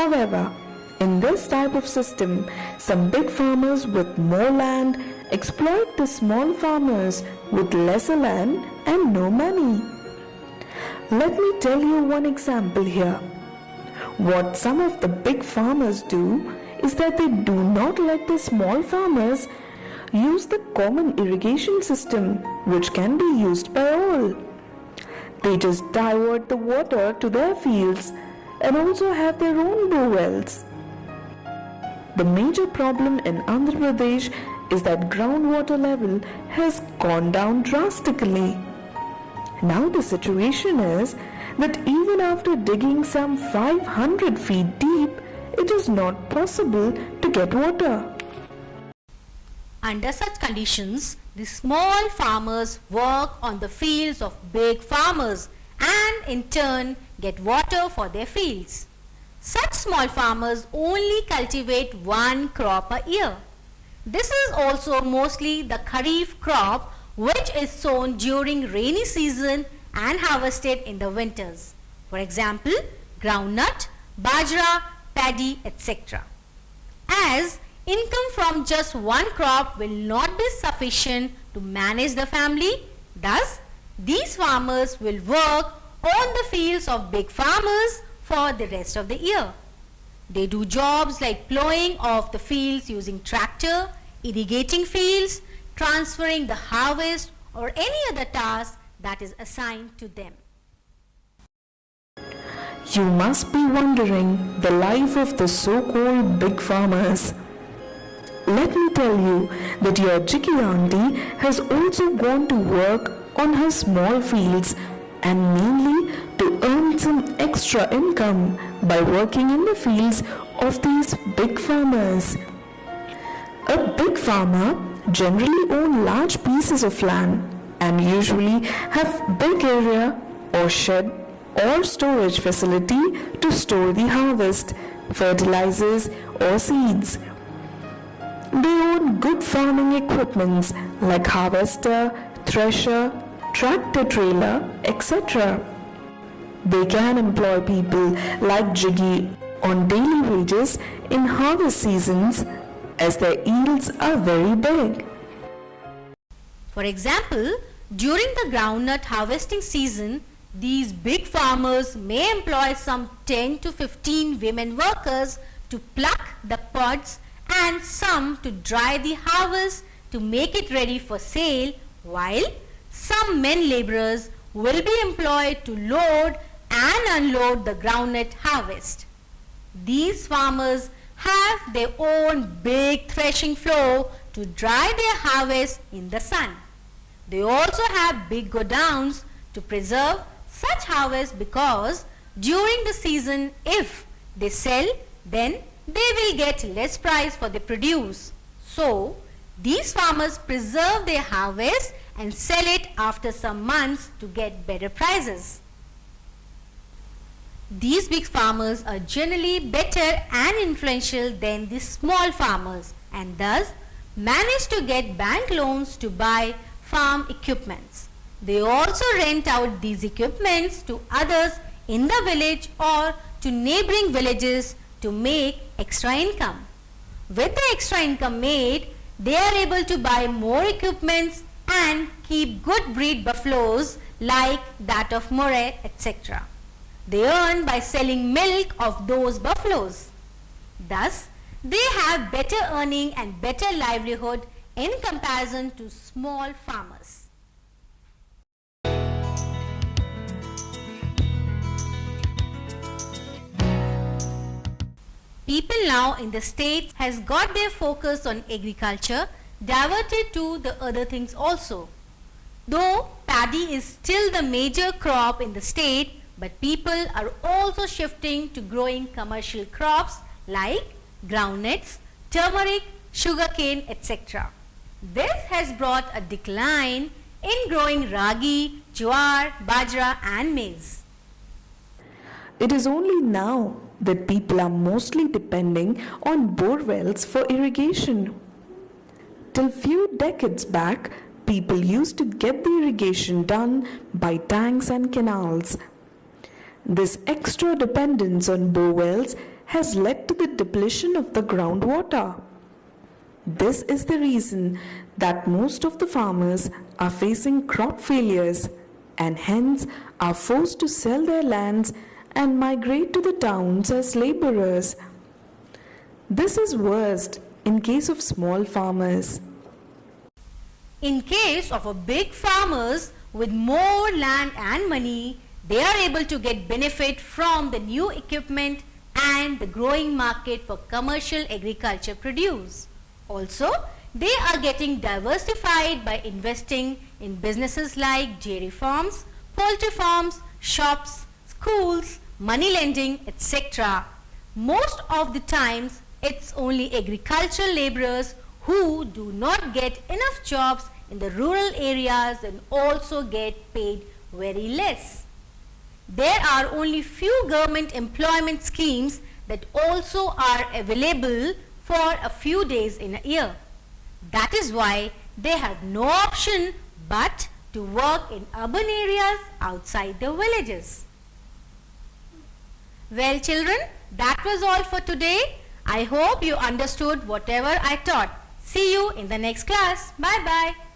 However, in this type of system, some big farmers with more land exploit the small farmers with lesser land and no money. Let me tell you one example here. What some of the big farmers do is that they do not let the small farmers use the common irrigation system which can be used by all. They just divert the water to their fields and also have their own bore wells. The major problem in Andhra Pradesh is that groundwater level has gone down drastically. Now the situation is that even after digging some 500 feet deep, it is not possible to get water. Under such conditions, the small farmers work on the fields of big farmers and in turn get water for their fields. Such small farmers only cultivate one crop a year. This is also mostly the kharif crop, which is sown during rainy season and harvested in the winters. For example, groundnut, bajra, paddy, etc. As income from just one crop will not be sufficient to manage the family, thus these farmers will work on the fields of big farmers for the rest of the year. They do jobs like plowing of the fields using tractor, irrigating fields, transferring the harvest or any other task that is assigned to them. You must be wondering the life of the so-called big farmers. Let me tell you that your jiggy auntie has also gone to work on her small fields and mainly to earn some extra income by working in the fields of these big farmers. A big farmer generally owns large pieces of land and usually have big area or shed or storage facility to store the harvest, fertilizers or seeds. They own good farming equipments like harvester, thresher, tractor trailer, etc. They can employ people like Jiggy on daily wages in harvest seasons as their yields are very big. For example, during the groundnut harvesting season, these big farmers may employ some 10 to 15 women workers to pluck the pods and some to dry the harvest to make it ready for sale, while some men laborers will be employed to load and unload the groundnut harvest. These farmers have their own big threshing floor to dry their harvest in the sun. They also have big godowns to preserve such harvest because during the season if they sell, then they will get less price for the produce. So, these farmers preserve their harvest and sell it after some months to get better prices. These big farmers are generally better and influential than the small farmers and thus manage to get bank loans to buy farm equipments. They also rent out these equipments to others in the village or to neighboring villages to make extra income. With the extra income made, they are able to buy more equipments and keep good breed buffaloes like that of Moray, etc. They earn by selling milk of those buffaloes. Thus, they have better earning and better livelihood in comparison to small farmers. People now in the state has got their focus on agriculture diverted to the other things also. Though paddy is still the major crop in the state, but people are also shifting to growing commercial crops like groundnuts, turmeric, sugarcane, etc. This has brought a decline in growing ragi, jowar, bajra and maize. It is only now that people are mostly depending on bore wells for irrigation. Till few decades back, people used to get the irrigation done by tanks and canals. This extra dependence on bore wells has led to the depletion of the groundwater. This is the reason that most of the farmers are facing crop failures and hence are forced to sell their lands and migrate to the towns as laborers. This is worst in case of small farmers. In case of a big farmers with more land and money, they are able to get benefit from the new equipment and the growing market for commercial agriculture produce. Also, they are getting diversified by investing in businesses like dairy farms, poultry farms, shops, schools, money lending, etc. Most of the times, it's only agricultural laborers who do not get enough jobs in the rural areas and also get paid very less. There are only few government employment schemes that also are available for a few days in a year. That is why they have no option but to work in urban areas outside the villages. Well children, that was all for today. I hope you understood whatever I taught. See you in the next class. Bye bye.